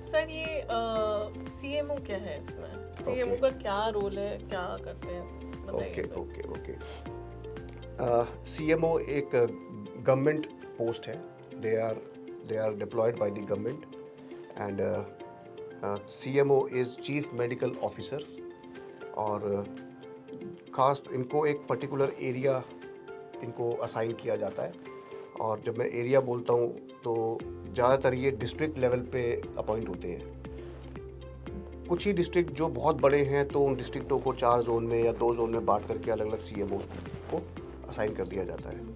Sir ये CMO क्या है इसमें? सीएमओ ओके का क्या रोल है, क्या करते हैं, बताइए okay sir. Okay okay CMO एक गवर्नमेंट पोस्ट है. They are deployed by the government and CMO is chief medical officer. और खास इनको एक पर्टिकुलर एरिया इनको असाइन किया जाता है. और जब मैं एरिया बोलता हूँ तो ज़्यादातर ये डिस्ट्रिक्ट लेवल पे अपॉइंट होते हैं. कुछ ही डिस्ट्रिक्ट जो बहुत बड़े हैं तो उन डिस्ट्रिक्टों को 4 जोन में या 2 जोन में बांट करके अलग अलग सीएमओ को असाइन कर दिया जाता है.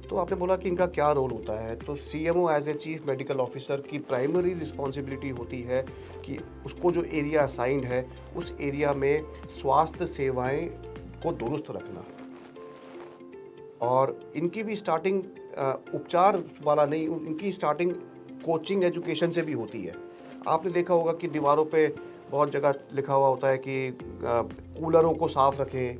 तो आपने बोला कि इनका क्या रोल होता है, तो CMO as a chief medical officer की प्राइमरी रिस्पॉन्सिबिलिटी होती है कि उसको जो एरिया असाइंड है उस एरिया में स्वास्थ्य सेवाएं को दुरुस्त रखना. और इनकी भी स्टार्टिंग उपचार वाला नहीं, इनकी स्टार्टिंग कोचिंग एजुकेशन से भी होती है. आपने देखा होगा कि दीवारों पे बहुत जगह लिखा हुआ होता है कि कूलरों को साफ रखें,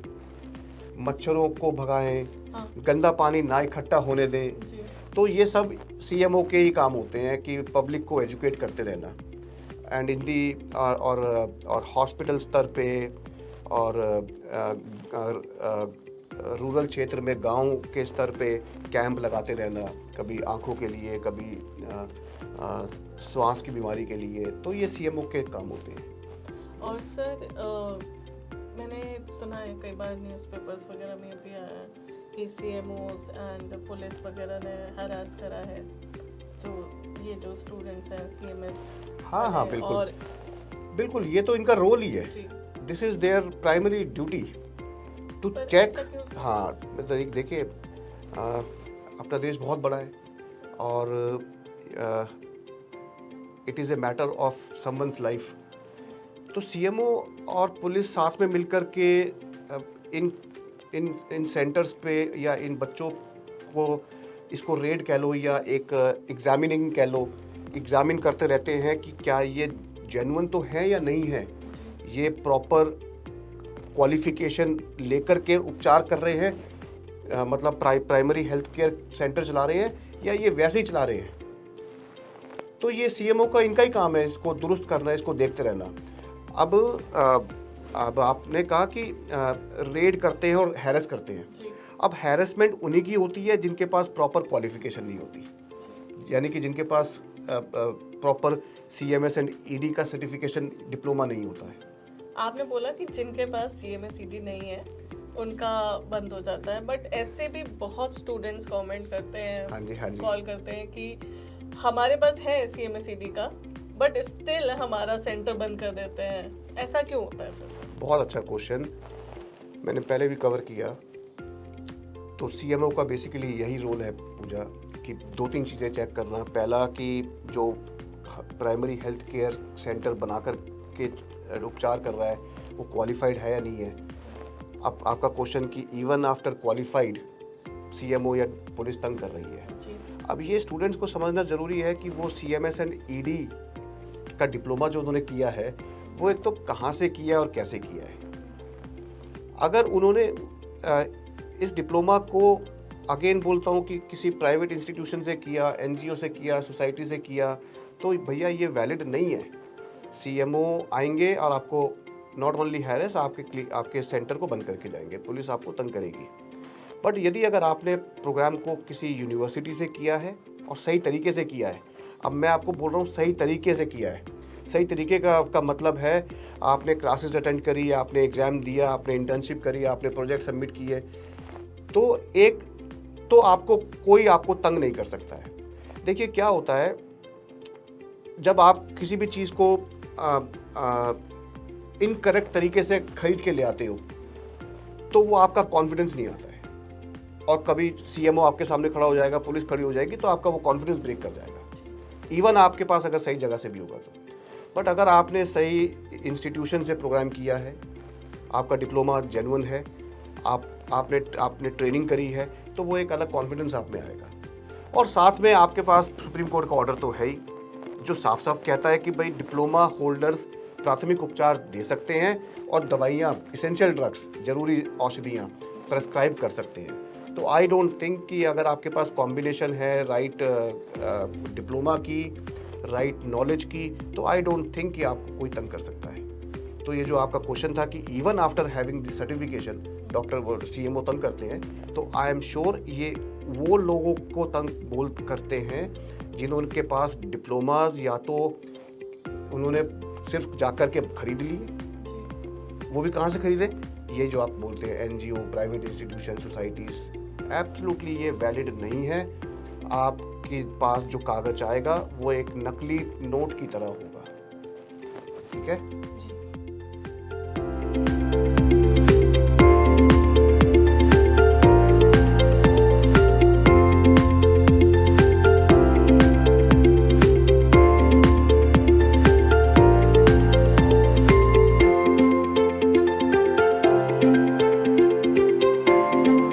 मच्छरों को भगाएं, हाँ गंदा पानी ना इकट्ठा होने दें. जी। तो ये सब सीएमओ के ही काम होते हैं कि पब्लिक को एजुकेट करते रहना. एंड इन दी और हॉस्पिटल स्तर पे और रूरल क्षेत्र में गांव के स्तर पे कैंप लगाते रहना, कभी आंखों के लिए, कभी श्वास की बीमारी के लिए. तो ये सीएमओ के काम होते हैं. और सर मैंने सुना है कई बार न्यूज़पेपर्स वगैरह में भी आया है कि सीएमओस एंड पुलिस वगैरह ने हरास करा है जो स्टूडेंट्स हैं सीएमएस. हाँ बिल्कुल और बिल्कुल, ये तो इनका रोल ही है. जी, this is their primary duty to per check. ऐसा क्यों सर? हाँ मतलब देखिए, अपना देश बहुत बड़ा है और it is a matter of someone's life. तो सीएमओ और पुलिस साथ में मिलकर के इन इन इन सेंटर्स पे या इन बच्चों को, इसको रेड कह लो या एक एग्जामिनिंग कह लो, एग्जामिन करते रहते हैं कि क्या ये जेन्युइन तो है या नहीं है, ये प्रॉपर क्वालिफिकेशन लेकर के उपचार कर रहे हैं, मतलब प्राइमरी हेल्थ केयर सेंटर चला रहे हैं या ये वैसे ही चला रहे हैं. तो ये सीएमओ का इनका ही काम है इसको दुरुस्त करना, इसको देखते रहना. अब आपने कहा कि रेड करते हैं और हैरेस करते हैं. जी, अब हैरेसमेंट उन्हीं की होती है जिनके पास प्रॉपर क्वालिफिकेशन नहीं होती, जी, यानी कि जिनके पास प्रॉपर सीएमएस एंड ईडी का सर्टिफिकेशन डिप्लोमा नहीं होता है. आपने बोला कि जिनके पास सीएमएसईडी नहीं है उनका बंद हो जाता है, बट ऐसे भी बहुत स्टूडेंट्स कमेंट करते हैं, हाँ जी कॉल करते हैं कि हमारे पास है सीएमएसईडी का बट स्टिल हमारा सेंटर बंद कर देते हैं. ऐसा क्यों होता है फिर? बहुत अच्छा क्वेश्चन, मैंने पहले भी कवर किया. तो सीएमओ का बेसिकली यही रोल है पूजा, कि 2-3 चीज़ें चेक करना. पहला कि जो प्राइमरी हेल्थ केयर सेंटर बनाकर के उपचार कर रहा है वो क्वालिफाइड है या नहीं है. अब आपका क्वेश्चन कि इवन आफ्टर क्वालिफाइड सीएमओ या पुलिस तंग कर रही है. जी, अब ये स्टूडेंट्स को समझना ज़रूरी है कि वो सीएमएस एंड ईडी का डिप्लोमा जो उन्होंने किया है वो एक तो कहाँ से किया है और कैसे किया है. अगर उन्होंने इस डिप्लोमा को, अगेन बोलता हूँ कि किसी प्राइवेट इंस्टीट्यूशन से किया, एनजीओ से किया, सोसाइटी से किया, तो भैया ये वैलिड नहीं है. सीएमओ आएंगे और आपको नॉट ओनली हैरेस, आपके सेंटर को बंद करके जाएंगे, पुलिस आपको तंग करेगी. बट यदि अगर आपने प्रोग्राम को किसी यूनिवर्सिटी से किया है और सही तरीके से किया है, अब मैं आपको बोल रहा हूँ सही तरीके से किया है. सही तरीके का मतलब है आपने क्लासेस अटेंड करी, आपने एग्ज़ाम दिया, आपने इंटर्नशिप करी, आपने प्रोजेक्ट सबमिट किए, तो आपको कोई आपको तंग नहीं कर सकता है. देखिए क्या होता है, जब आप किसी भी चीज़ को इनकरेक्ट तरीके से खरीद के ले आते हो तो वो आपका कॉन्फिडेंस नहीं आता है. और कभी सीएमओ आपके सामने खड़ा हो जाएगा, पुलिस खड़ी हो जाएगी, तो आपका वो कॉन्फिडेंस ब्रेक कर जाएगा, इवन आपके पास अगर सही जगह से भी होगा तो. बट अगर आपने सही इंस्टीट्यूशन से प्रोग्राम किया है, आपका डिप्लोमा जेन्युइन है, आपने ट्रेनिंग करी है, तो वो एक अलग कॉन्फिडेंस आप में आएगा. और साथ में आपके पास सुप्रीम कोर्ट का ऑर्डर तो है ही जो साफ साफ कहता है कि भाई डिप्लोमा होल्डर्स प्राथमिक उपचार दे सकते हैं और दवाइयाँ, इसेंशियल ड्रग्स, जरूरी औषधियाँ प्रेस्क्राइब कर सकते हैं. तो आई डोंट थिंक कि अगर आपके पास कॉम्बिनेशन है राइट डिप्लोमा की, राइट नॉलेज की, तो आई डोंट थिंक कि आपको कोई तंग कर सकता है। तो ये जो आपका क्वेश्चन था कि even after having the certification doctor CMO तंग करते हैं, तो आई एम श्योर ये वो लोगों को तंग करते हैं जिन्होंने पास डिप्लोमाज या तो उन्होंने सिर्फ जाकर के खरीद लिए, वो भी कहाँ से खरीदे, ये जो आप बोलते हैं NGO, private institution, societies, absolutely ये वैलिड नहीं है। आपके पास जो कागज आएगा वो एक नकली नोट की तरह होगा, ठीक है। जी।